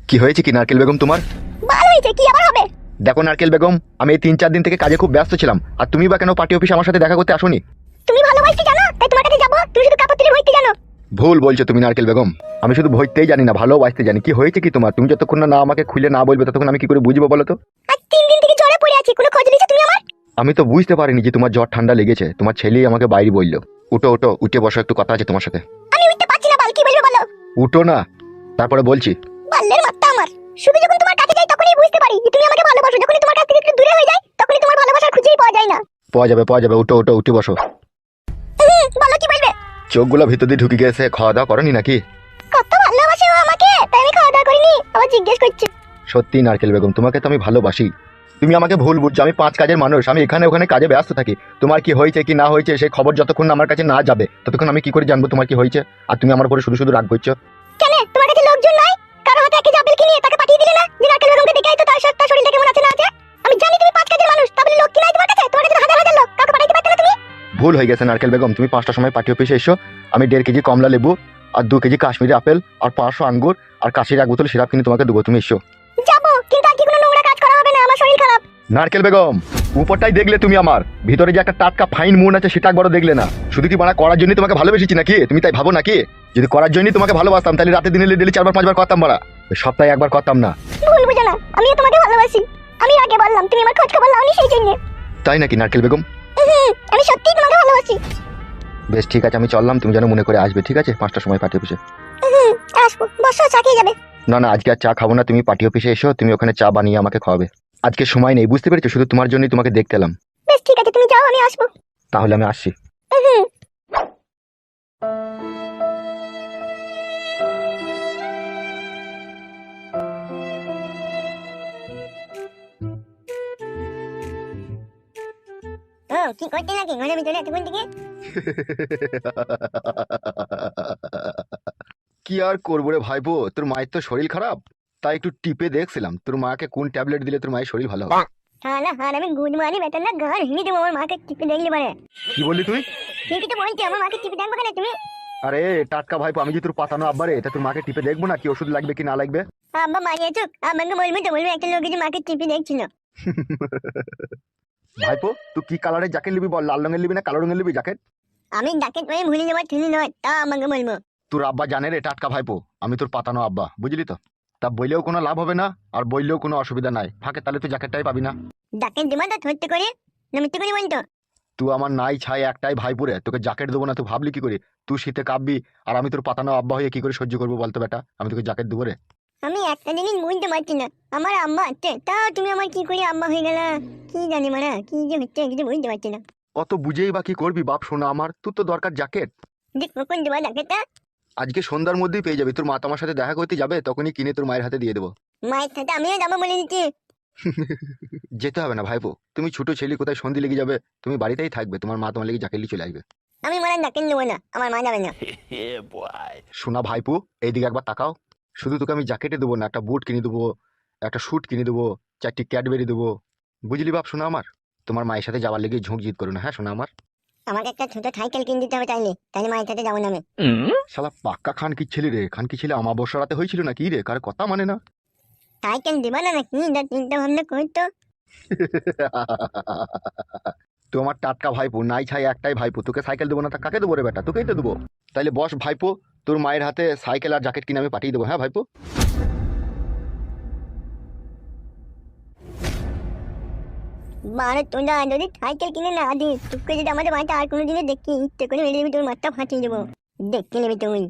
কি হয়েছে কি নারকেল বেগম তোমার? ভালো হয়েছে, কি আবার হবে? দেখো নারকেল বেগম, আমি এই 3-4 দিন থেকে কাজে খুব ব্যস্ত ছিলাম, আর তুমি বা কেন পার্টি অফিসে আমার সাথে দেখা করতে আসোনি? তুমি ভালোবাসতে জানো তাই তোমার কাছে যাবো? তুমি শুধু কাপড় তুলে হইতে জানো। ভুল বলছো তুমি নারকেল বেগম, আমি শুধু ভইতেই জানি না, ভালোবাসতে জানি। কি হয়েছে কি তোমার? তুমি যতক্ষণ না আমাকে খুলে না বলবে ততক্ষণ আমি কি করে বুঝবো বলো তো? আজ 3 দিন থেকে জ্বরে পড়ে আছি, কোনো খোঁজ নিয়েছো তুমি আমার? আমি তো বুঝতে পারিনি যে তোমার জ্বর ঠান্ডা লেগেছে, তোমার ছেলেই আমাকে বাইরে বললো। উঠো উঠো, উঠে বসো, একটু কথা আছে তোমার সাথে। আমি উঠতে পারছি না, বাল কি বলবো বলো? উঠো না, তারপরে বলছি। বাল্লের মাত্রা আমার। শুধু যখন তোমার কাছে যাই তখনই বুঝতে পারি যে তুমি আমাকে ভালোবাসো, যখনই তোমার কাছ থেকে একটু দূরে হয়ে যাই তখনই তোমার ভালোবাসা খুঁজেই পাওয়া যায় না। পাওয়া যাবে, উঠো উঠো, উঠে বসো। বলো কি বলবে? চোখগুলো ভিতর দিয়ে ঢুকে গেছে, খাওয়া দাওয়া করনি নাকি? কত ভালোবাসে ও আমাকে, তাই আমি খাওয়া দাওয়া করিনি, আবার জিজ্ঞেস করছে। সত্যি নারকেল বেগম, তোমাকে তো আমি ভালোবাসি। তুমি আমাকে ভুল বুঝছো, আমি 5 কাজের মানুষ, আমি এখানে ওখানে কাজে ব্যস্ত থাকি। তোমার কি হয়েছে কি না হয়েছে সেই খবর যতক্ষণ আমার কাছে না যাবে ততক্ষণ আমি কি করে জানবো তোমার কি হয়েছে? আর তুমি আমার উপরে শুধু শুধু রাগ করছো কেন? তোমার কাছে লোকজন নাই? কারো হাতে একে জাবেল কিনে তাকে পাঠিয়ে দিলে না যে নারকেল বেগমকে দেখাই তো তার শরীরটা কেমন আছে না আছে? আমি জানি তুমি 5 কাজের মানুষ, তাহলে লোক কি নাই তোমার কাছে? তোমার কাছে হাজার হাজার লোক, কাউকে পাঠাইতে পারতে না তুমি? ভুল হয়ে গেছে নারকেল বেগম, তুমি 5টার সময় পার্টি অফিসে এসো। আমি 1.5 কেজি কমলা লেবু আর 2 কেজি কাশ্মীরি আপেল আর 500 আঙ্গুর আর কাশির 1 বোতল সিরাপ কিনে তোমাকে দেবো, তুমি এসো। যাবো, কিন্তু আর কি কোনো নোংরা কাজ করা হবে না, আমার শরীর খারাপ। নারকেল বেগম, উপরটাই দেখলে তুমি, আমার ভিতরে যে একটা টাটকা ফাইন মন আছে সেটা একবারও দেখলে না। শুধু কি বাড়া করার জন্য তোমাকে ভালোবেসেছি নাকি? তুমি তাই ভাবো নাকি? যদি করার জন্য তোমাকে ভালোবাসতাম তাহলে রাতে দিনে ডেলি 4-5 বার করতাম, বাড়া সপ্তাহে 1 বার করতাম না। ভুল বুঝো না, আমিও তোমাকে ভালোবাসি। আমি আগে বললাম, তুমি আমার খোঁজ খবর লাওনি সেই জন্য। তাই নাকি নারকেল বেগম? আমি সত্যিই তোমাকে ভালোবাসি। বেশ ঠিক আছে, আমি চললাম, তুমি যেন মনে করে আসবে, ঠিক আছে? 5টার সময় পার্টি অফিসে আসবো, বসো, চা খেয়ে যাবে? না না, আজকে আর চা খাবো না, তুমি পার্টি অফিসে এসো, তুমি ওখানে চা বানিয়ে আমাকে খাওয়াবে। আজকে সময় নেই, বুঝতে পেরেছো? শুধু তোমার জন্যই তোমাকে দেখতে এলাম। বেশ ঠিক আছে, তুমি যাও, আমি আসবো। তাহলে আমি আসছি। ও কি করতে নাকি ঘরের ভিতরে এতক্ষণ থেকে? কি আর করবো রে ভাইপো, তোর মায়ের তো শরীর খারাপ, তাই একটু টিপে দেখছিলাম তোর মাকে কোন ট্যাবলেট দিলে তোর মায়ের শরীর ভালো হবে। হালা হার, আমি গুড মানি বেতন না ঘর ভেঙে দেবো আমার মাকে টিপে দেখলে পারে। কি বললি তুই? ঠিকই তো বলছি, আমার মাকে টিপে দেখবো কেন তুমি? আরে টাটকা ভাইপো, আমি যে তোর পাতানো আব্বারে, এটা তোর মাকে টিপে দেখবো না কি ওষুধ লাগবে কি না লাগবে? আব্বা মারিয়েছো, আমাকে বলবো তো, বলবো একটা লোক যে মাকে টিপে দেখছিল। ভাইপো তুই কি কালারের জ্যাকেট নিবি বল, লাল রঙের নিবি না কালো রঙের নিবি জ্যাকেট? আমি ডাকে তুমি ভুলে যাবার ঠেলি নয়, তা আমাকে বলবো। তোর আব্বা জানে রে টাটকা ভাইপো, আমি তোর পাতানো আব্বা, বুঝলি তো? তা বললেও কোনো লাভ হবে না, আর বললেও কোনো অসুবিধা নাই, ফাঁকে তাহলে তুই জ্যাকেটটাই পাবি না। ডাকে দিবা তো ধরতে করে, না মিথ্যে করে বলতো? তুই আমার নাই ছাই একটাই ভাইপুরে, তোকে জ্যাকেট দেবো না তুই ভাবলি কি করে? তুই শীতে কাঁপবি আর আমি তোর পাতানো আব্বা হয়ে কি করে সহ্য করবো বলতো বেটা? আমি তোকে জ্যাকেট দেবো রে? আমি একটা জিনিস বুঝতে পারছি না, আমার আম্মা আছে তাও তুমি আমার কি করে আম্মা হয়ে গেলা? কি জানি মারা, কি যে হচ্ছে কিছু বুঝতে পারছি না। অত বুঝেই বা কি করবি বাপ শোনা আমার, তোর তো দরকার জ্যাকেট। যে কখন দেবা জ্যাকেটটা? আজকে সন্ধ্যার মধ্যেই পেয়ে যাবি, তোর মা তোমার সাথে দেখা করতে যাবে তখনই কিনে তোর মায়ের হাতে দিয়ে দেবো। মায়ের সাথে আমিও যাবো বলে দিচ্ছি। যেতে হবে না ভাইপো, তুমি ছোট ছেলে, কোথায় সন্ধি লেগে যাবে, তুমি বাড়িতেই থাকবে, তোমার মা তোমার লেগে জ্যাকেট নিয়ে চলে আসবে। আমি মারা জ্যাকেট নেবো না, আমার মা যাবে না। শোনা ভাইপো, এইদিকে একবার তাকাও, শুধু তোকে আমি জ্যাকেটে দেবো না, একটা বুট কিনে দেবো, একটা স্যুট কিনে দেবো, 4টি ক্যাডবেরি দেবো, বুঝলি বাপ শোনা আমার? তোমার মায়ের সাথে যাওয়ার লেগে ঝুঁক জিত করো না, হ্যাঁ শোনা আমার? আমাকে একটা ছোট সাইকেল কিনে দিতে হবে তাইলে, তাইলে মায়ের সাথে যাবো না আমি। শালা পাক্কা খান কি ছেলে রে, খান কি ছেলে, আমাবস্যা রাতে হয়েছিল না কি রে, কার কথা মানে না? সাইকেল দিবা না নাকি? চিন্তা ভাবনা করতো। তোমার টাটকা ভাইপো, নাই ছাই একটাই ভাইপো, তোকে সাইকেল দেবো না তা কাকে দেবো রে বেটা? তোকেই তো দেবো। তাইলে বস ভাইপো, তোর মায়ের হাতে সাইকেল আর জ্যাকেট কিনে আমি পাঠিয়ে দেবো, হ্যাঁ ভাইপো? মানে তোরা যদি সাইকেল কিনে না দিস, তোকে যদি আমাদের বাড়িতে আর কোনোদিনও দেখি, ইচ্ছে করে মেরে দিবি, তোর মাথা ফাটিয়ে দেবো, দেখতে নেবে তুই।